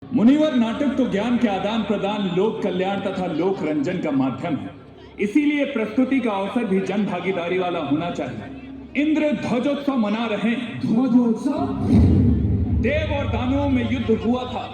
मुनिवर, नाटक तो ज्ञान के आदान प्रदान, लोक कल्याण तथा लोक रंजन का माध्यम है। इसीलिए प्रस्तुति का अवसर भी जन भागीदारी वाला होना चाहिए। इंद्र ध्वजोत्सव मना रहे हैं। ध्वजोत्सव? देव और दानवों में युद्ध हुआ था।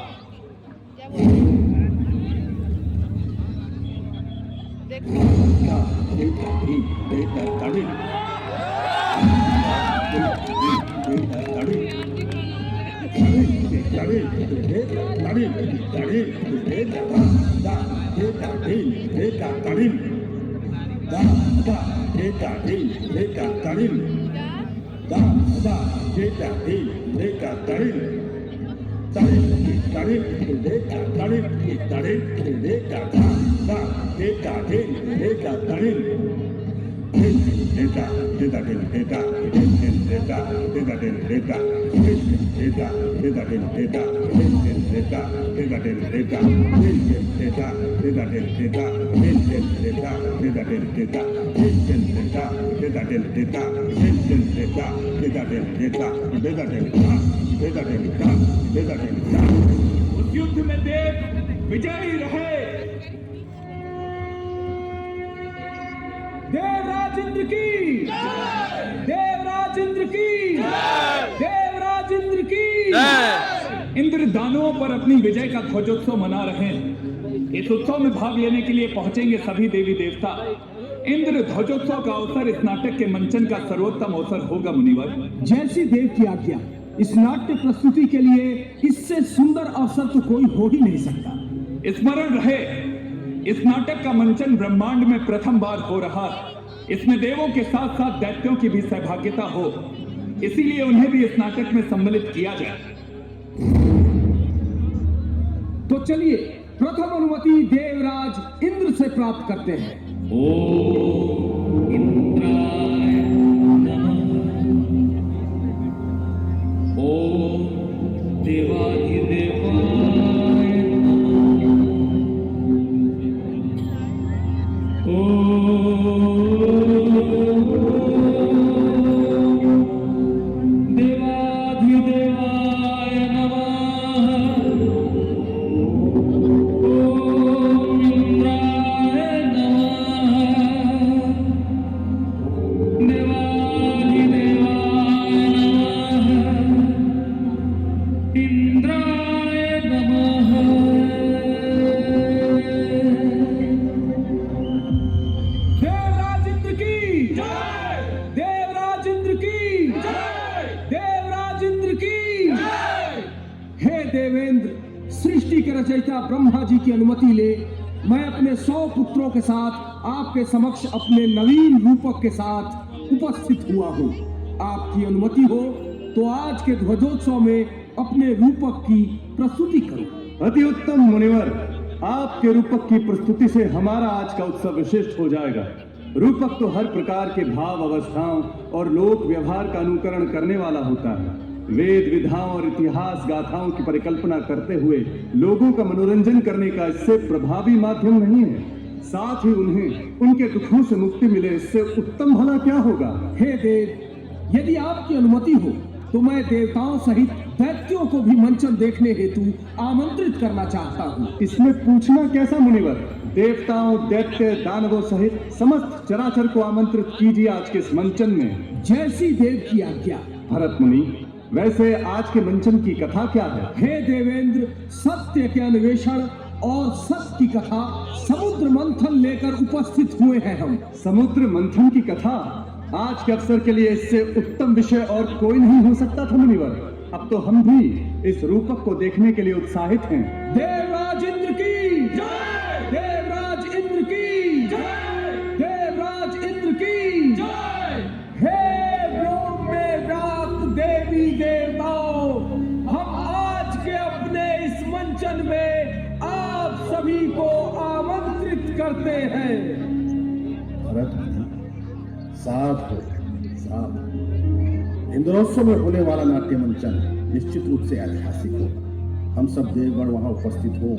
उस युद्ध में देव विजयी रहे। देवराज इंद्र की, देवराज इंद्र की, देवराज इंद्र की। इंद्र दानवों पर अपनी विजय का ध्वजोत्सव मना रहे हैं। इस उत्सव में भाग लेने के लिए पहुंचेंगे सभी देवी देवता। इंद्र ध्वजोत्सव का अवसर इस नाटक के मंचन का सर्वोत्तम अवसर होगा मुनिवर। जैसी देव की आज्ञा। इस नाट्य प्रस्तुति के लिए इससे सुंदर अवसर तो कोई हो ही नहीं सकता। स्मरण रहे, इस नाटक का मंचन ब्रह्मांड में प्रथम बार हो रहा है। इसमें देवों के साथ साथ दैत्यों की भी सहभागिता हो, इसीलिए उन्हें भी इस नाटक में सम्मिलित किया जाए। तो चलिए प्रथम अनुमति देवराज इंद्र से प्राप्त करते हैं। ओम इंद्राय नमः। ओम देवाधिदेवाय नमः। ओम देवाधिदेवाय नमः। रचयिता ब्रह्मा जी की अनुमति ले मैं अपने 100 पुत्रों के साथ आपके समक्ष अपने नवीन रूपक के साथ उपस्थित हुआ हूँ। आपकी अनुमति हो तो आज के ध्वजोत्सव में अपने रूपक की प्रस्तुति करूं। अति उत्तम मुनिवर, आपके रूपक की प्रस्तुति से हमारा आज का उत्सव विशिष्ट हो जाएगा। रूपक तो हर प्रकार के भाव अवस्थाओं और लोक व्यवहार का अनुकरण करने वाला होता है। वेद विधाओं और इतिहास गाथाओं की परिकल्पना करते हुए लोगों का मनोरंजन करने का इससे प्रभावी माध्यम नहीं है। साथ ही उन्हें उनके दुखों से मुक्ति मिले, इससे उत्तम भला क्या होगा। हे देव, यदि आपकी अनुमति हो तो मैं देवताओं सहित दैत्यों को भी मंचन देखने हेतु आमंत्रित करना चाहता हूँ। इसमें पूछना कैसा मुनिवर। देवताओं, दैत्य, दानवों सहित समस्त चराचर को आमंत्रित कीजिए आज के इस मंचन में। जैसी देव की आज्ञा। भरत मुनि, वैसे आज के मंचन की कथा क्या है। हे देवेंद्र, सत्य के अन्वेषण और सत्य की कथा समुद्र मंथन लेकर उपस्थित हुए हैं हम। समुद्र मंथन की कथा? आज के अवसर के लिए इससे उत्तम विषय और कोई नहीं हो सकता था मुनिवर। अब तो हम भी इस रूपक को देखने के लिए उत्साहित हैं। देवराज इंद्र की जय, देवराज इंद्र की जय, देवराज इंद्र की जय। हे व्योम में व्याप्त देवी देवताओं, हम आज के अपने इस मंचन में आप सभी को आमंत्रित करते हैं। भरत, साथ हो, साथ। इंद्रोत्सव में होने वाला नाट्य मंचन निश्चित रूप से ऐतिहासिक होगा। हम सब देवगण वहां उपस्थित हो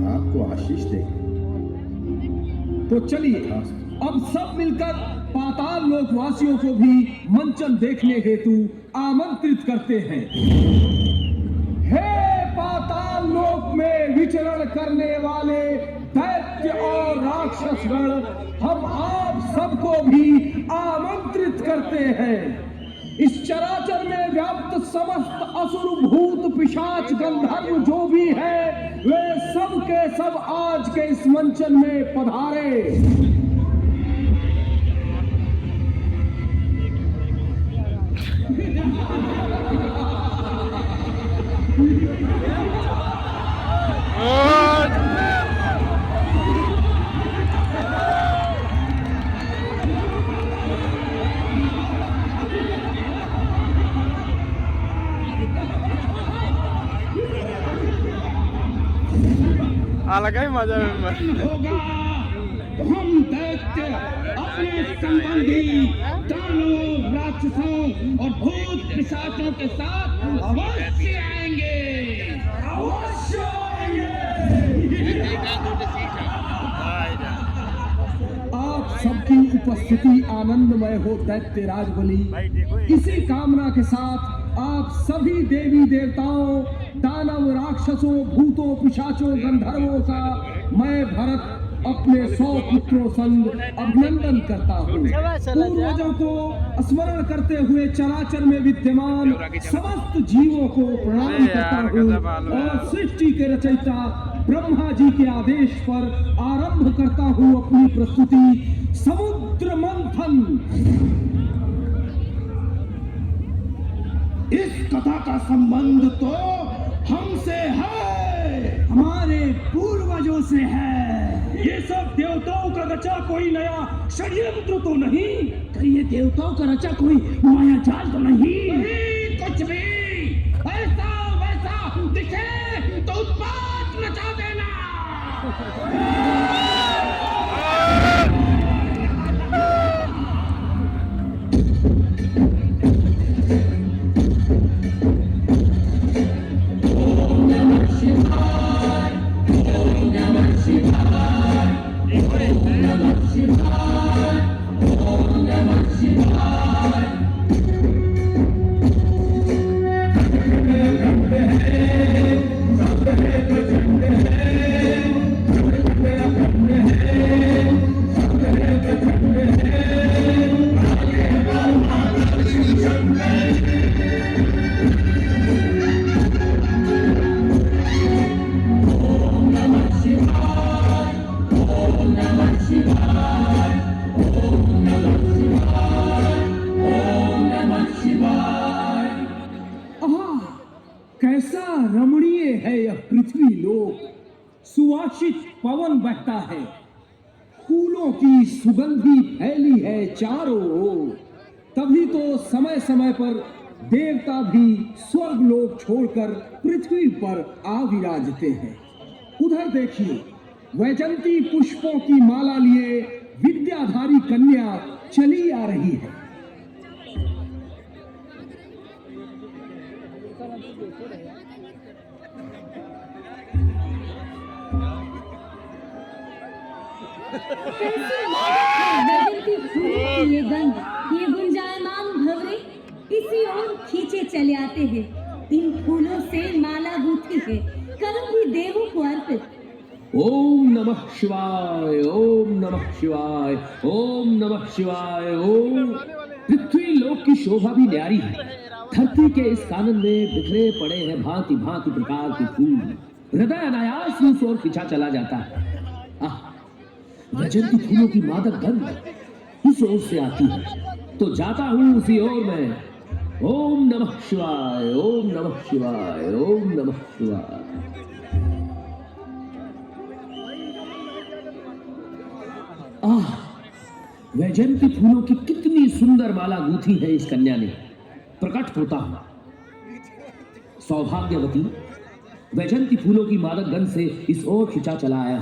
आपको आशीष देंगे। तो चलिए अब सब मिलकर पाताल लोक वासियों को भी मंचन देखने हेतु आमंत्रित करते हैं। हे पाताल लोक विचरण करने वाले दैत्य और राक्षसगण हम आप सबको भी आमंत्रित करते हैं। इस चराचर में व्याप्त समस्त असुर भूत पिशाच गंधर्व जो भी है वे सब के सब आज के इस मंचन में पधारे। अलग ही मजा है। होगा तो हम दैत्य अपने संबंधी दानव राक्षसों और भूत पिशाचों के साथ अवश्य आएंगे, अवश्य आएंगे। आप सबकी उपस्थिति आनंदमय हो दैत्य राजबली। इसी कामना के साथ आप सभी देवी देवताओं, दानव राक्षसों, भूतों पिशाचों, गंधर्वों का मैं भरत अपने 100 पुत्रों संग अभिनंदन करता हूँ। पूर्वजों को स्मरण करते हुए चराचर में विद्यमान समस्त जीवों को प्रणाम करता हूँ और सृष्टि के रचयिता ब्रह्मा जी के आदेश पर आरंभ करता हूँ अपनी प्रस्तुति समुद्र मंथन। इस कथा का संबंध तो हमसे है, हमारे पूर्वजों से है। ये सब देवताओं का रचा कोई नया षड्यंत्र तो नहीं? कहीं ये देवताओं का रचा कोई माया जाल तो नहीं? नहीं कुछ भी। ऐसा वैसा दिखे तो उत्पात मचा देना। कैसा रमणीय है यह पृथ्वी लोक। सुवासित पवन बहता है, फूलों की सुगंधी फैली है चारों ओर। तभी तो समय समय पर देवता भी स्वर्ग लोक छोड़कर पृथ्वी पर आ विराजते हैं। उधर देखिए, वैजंती पुष्पों की माला लिए विद्याधारी कन्या चली आ रही है। ये गंध, ये गुंजायमान भंवरे इसी ओर खींचे चले आते हैं। इन फूलों से माला गूंथी है, करूंगी देवों को अर्पित। ओम नमः शिवाय, ओम नमः शिवाय, ओम नमः शिवाय। ओम। पृथ्वी लोक की शोभा भी न्यारी है। धरती के इस कानन में बिखरे पड़े हैं भांति भांति प्रकार के फूल। हृदय अनायास उस ओर खिंचा चला जाता है। वैजंती फूलों की मादक गंध उस ओर से आती है तो जाता हूं उसी ओर में। ओम नमः शिवाय, ओम नमः शिवाय, ओम नमः शिवाय। वैजंती फूलों की कितनी सुंदर माला गूंथी है इस कन्या ने। प्रकट होता हूं। सौभाग्यवती वैजंती फूलों की मादक गंध से इस ओर खिंचा चला आया।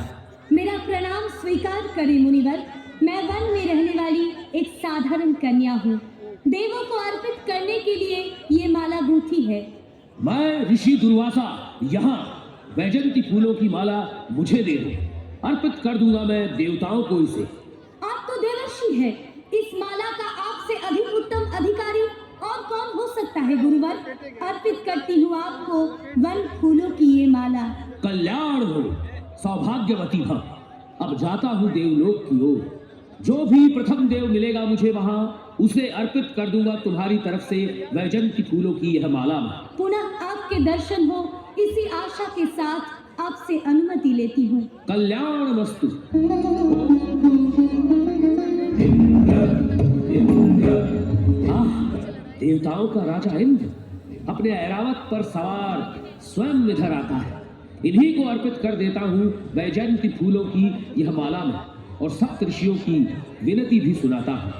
मेरा प्रणाम स्वीकार करें मुनिवर। मैं वन में रहने वाली एक साधारण कन्या हूँ। देवों को अर्पित करने के लिए ये माला गूंथी है। मैं ऋषि दुर्वासा यहाँ वैजंती फूलों की माला मुझे दे दो, अर्पित कर दूंगा मैं देवताओं को इसे। आप तो देवर्षि है, इस माला का आपसे अधिक उत्तम अधिकारी और कौन हो सकता है गुरुवर। अर्पित करती हूँ आपको वन फूलों की ये माला। कल्याण हो, सौभाग्यवती भव। अब जाता हूँ देवलोक की ओर। जो भी प्रथम देव मिलेगा मुझे वहां, उसे अर्पित कर दूंगा तुम्हारी तरफ से वैजयंती फूलों की यह माला में। पुनः आपके दर्शन हो, इसी आशा के साथ आपसे अनुमति लेती हूँ। कल्याण वस्तु। देवताओं का राजा इंद्र अपने ऐरावत पर सवार स्वयं इधर आता है। इन्हीं को अर्पित कर देता हूँ वैजयंती फूलों की यह माला में, और सप्त ऋषियों की विनती भी सुनाता हूँ।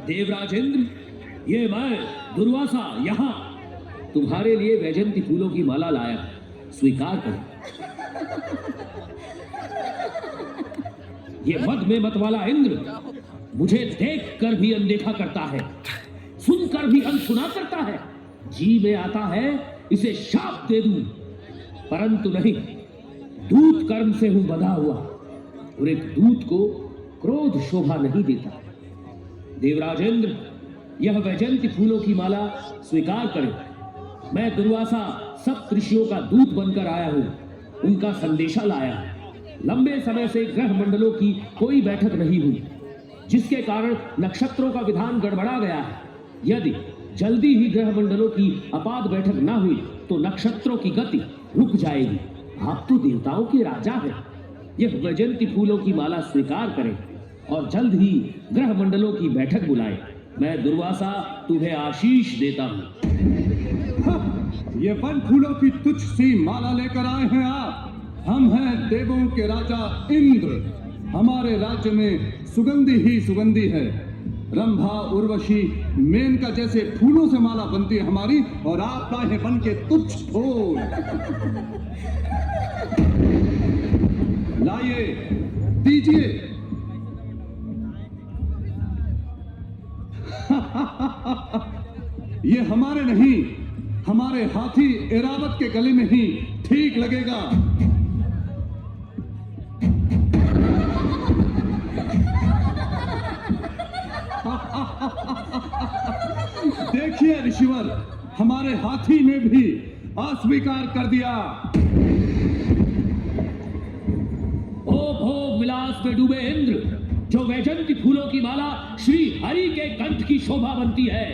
देवराज इंद्र, ये मैं दुर्वासा यहाँ तुम्हारे लिए वैजयंती फूलों की माला लाया, स्वीकार करो। ये मद में मत वाला इंद्र मुझे देख कर भी अनदेखा करता है, सुनकर भी अनसुना करता है। जी में आता है इसे शाप दे दूं, परंतु नहीं, दूत कर्म से हूं बंधा हुआ, और एक दूत को क्रोध शोभा नहीं देता। देवराज इंद्र, यह वैजयंती फूलों की माला स्वीकार करें। मैं दुर्वासा सप्त ऋषियों का दूत बनकर आया हूं, उनका संदेशा लाया। लंबे समय से ग्रह मंडलों की कोई बैठक नहीं हुई, जिसके कारण नक्षत्रों का विधान गड़बड़ा गया है। यदि जल्दी ही ग्रह मंडलों की अपाद बैठक ना हुई तो नक्षत्रों की गति रुक जाएगी। आप तो देवताओं के राजा हैं। यह वैजयंती फूलों की माला स्वीकार करें और जल्द ही ग्रह मंडलों की बैठक बुलाएं। मैं दुर्वासा तुम्हें आशीष देता हूं। ये वन फूलों की तुच्छ सी माला लेकर आए हैं आप। हम हैं देवों के राजा इंद्र। हमारे राज्य में सुगंधी ही सुगंधी है। रंभा, उर्वशी, मेनका जैसे फूलों से माला बनती है हमारी, और आप लाए हैं बन के तुच्छ फूल। लाइए, दीजिए। ये हमारे नहीं, हमारे हाथी एरावत के गले में ही ठीक लगेगा। देखिए ऋषिवर, हमारे हाथी ने भी अस्वीकार कर दिया। ओ भोग विलास में डूबे इंद्र, जो वैजयंती फूलों की माला श्री हरि के कंठ की शोभा बनती है,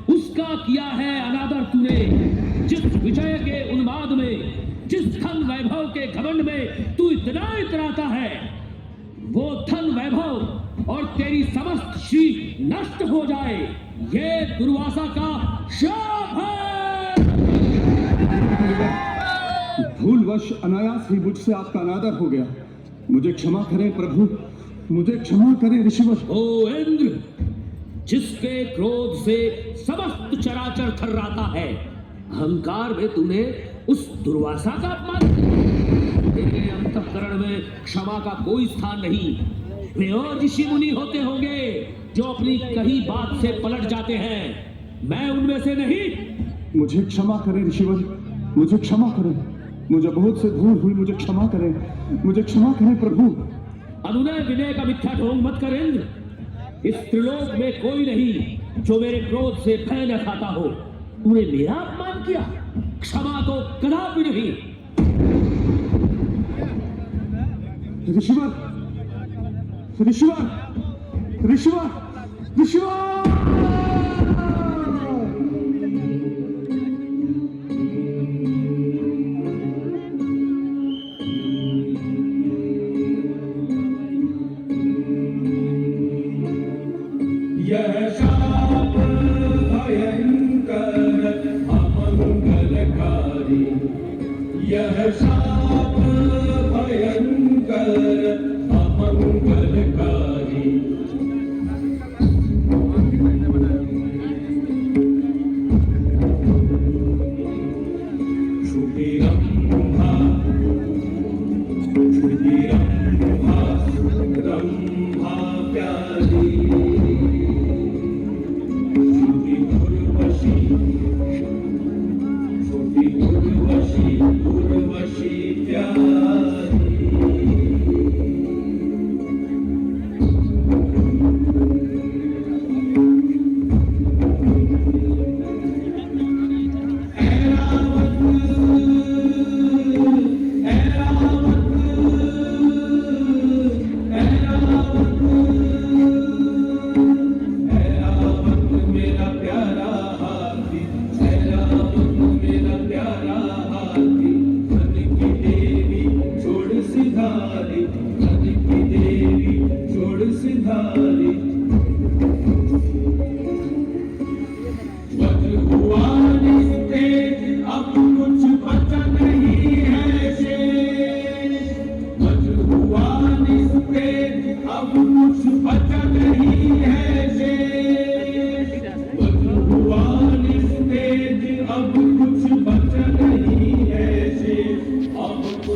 उसका किया है अनादर तूने। जिस विजय के उन्माद में, जिस धन वैभव के घमंड में तू इतना इतराता है, वो धन वैभव और तेरी समस्त श्री नष्ट हो जाए, ये दुर्वासा का शाप है। भूलवश अनायास ही मुझसे आपका अनादर हो गया। मुझे क्षमा करें प्रभु, मुझे क्षमा करें ऋषिवर। ओ इंद्र, जिसके क्रोध से समस्त चराचर थर्राता है, अहंकार में तूने उस दुर्वासा का अपमान किया। तेरे अंतःकरण में क्षमा का कोई स्थान नहीं। वे और ऋषि मुनि होते होंगे जो अपनी कही बात से पलट जाते हैं, मैं उनमें से नहीं। मुझे क्षमा करें ऋषिवर, मुझे क्षमा करें। मुझे बहुत से भूल हुई, मुझे क्षमा करें, मुझे क्षमा करें प्रभु। अनुनय विनय का मिथ्या ढोंग मत कर इंद्र। इस त्रिलोक में कोई नहीं जो मेरे क्रोध से भय न खाता हो। तूने मेरा अपमान किया, क्षमा तो कदापि नहीं। ऋषिवर, ऋषिवर, ऋषिवर, ऋषिवर। यह शाप भयंकर अमंगलकारी, यह शाप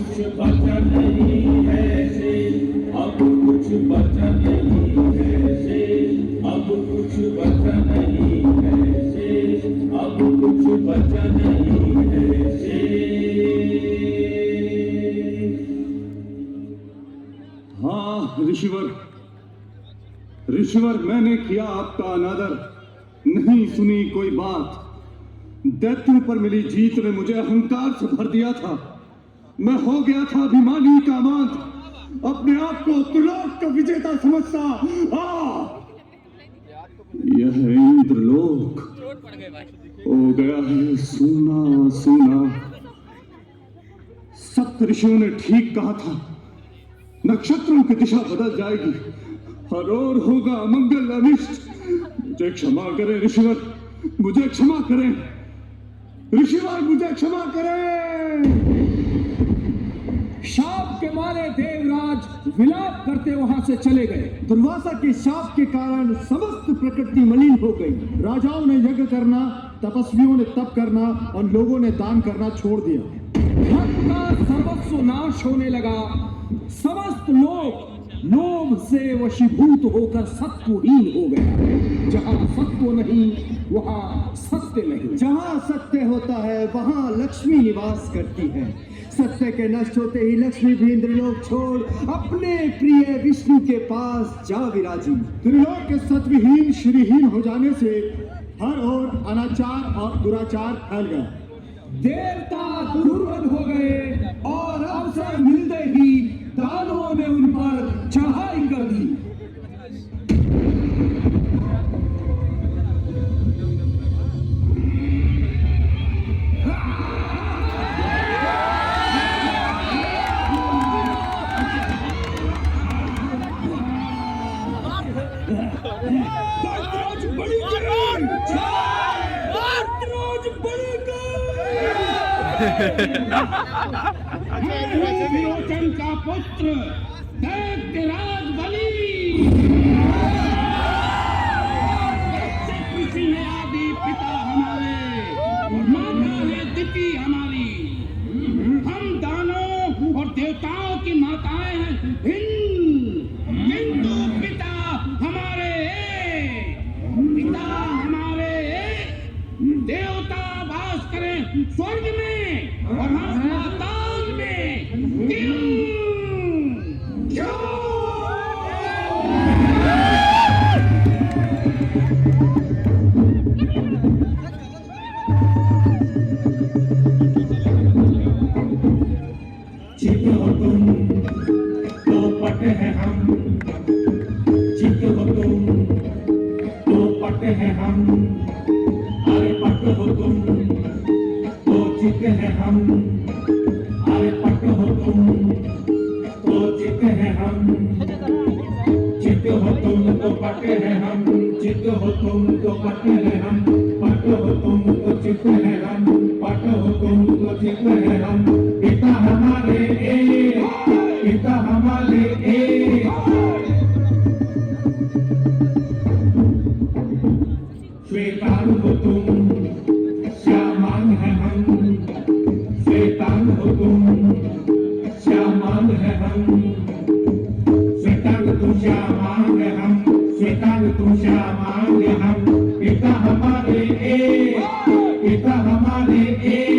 कुछ बचा नहीं है शेष, अब कुछ बचा नहीं है शेष, अब कुछ बचा नहीं है शेष, अब कुछ बचा नहीं है शेष। हाँ ऋषिवर, ऋषिवर, मैंने किया आपका अनादर, नहीं सुनी कोई बात। दैत्यों पर मिली जीत ने मुझे अहंकार से भर दिया था। मैं हो गया था अभिमानी का मांत, अपने आप को त्रिलोक का विजेता समझता। यह इंद्रलोक हो गया है सूना सूना। सप्त ऋषियों ने ठीक कहा था, नक्षत्रों की दिशा बदल जाएगी, हर ओर होगा मंगल अनिष्ट। मुझे क्षमा करें ऋषिवर, मुझे क्षमा करें ऋषिवर, मुझे क्षमा करें। शाप के मारे देवराज विलाप करते वहां से चले गए। दुर्वासा के शाप के कारण समस्त प्रकृति मलिन हो गई। राजाओं ने यज्ञ करना, तपस्वियों ने तप करना और लोगों ने दान करना छोड़ दिया। धर्म का सर्वस्व नाश होने लगा। समस्त लोग लोभ से वशीभूत होकर सत्वहीन हो गया। जहां सत्व नहीं वहां सत्य नहीं। जहां सत्य होता है वहां लक्ष्मी निवास करती है। सत्य के नष्ट होते ही लक्ष्मी भी इंद्रलोक छोड़ अपने प्रिय विष्णु के पास जा विराजी। त्रिलोक के सत्वहीन श्रीहीन हो जाने से हर ओर अनाचार और दुराचार फैल गया। देवता दुर्बल हो गए और अवसर मिलते ही दानवों ने उन पर चढ़ाई कर दी। विरोचन का पुत्र दैत्यराज बलि, कृषि है आदि पिता हमारे और माता है दिति हमारी। हम दानों और देवताओं की माताएं हैं भिन्न, किंतु पिता हमारे एक, पिता हमारे एक। देवता वास करें स्वर्ग में और हम पाताल में। चित हो तुम तो पट है हम, चित हो तुम तो पट है हम, अरे पट हो तुम तो चित है हम, अरे पट हो तुम तो चित है हम, चित हो तुम तो पट है हम, चित हो तुम तो पट है हम, पट हो तुम तो चित है हम, पट हो तुम तो चित है हम। पिता हमारे एक, पिता हमारे एक। श्वेतांग हो तुम, श्यामांग है हम, श्वेतांग हो तुम, श्यामांग है हम, श्वेतांग तुम श्यामांग है हम, श्वेतांग तुम श्यामांग है हम। पिता हमारे एक, पिता हमारे एक।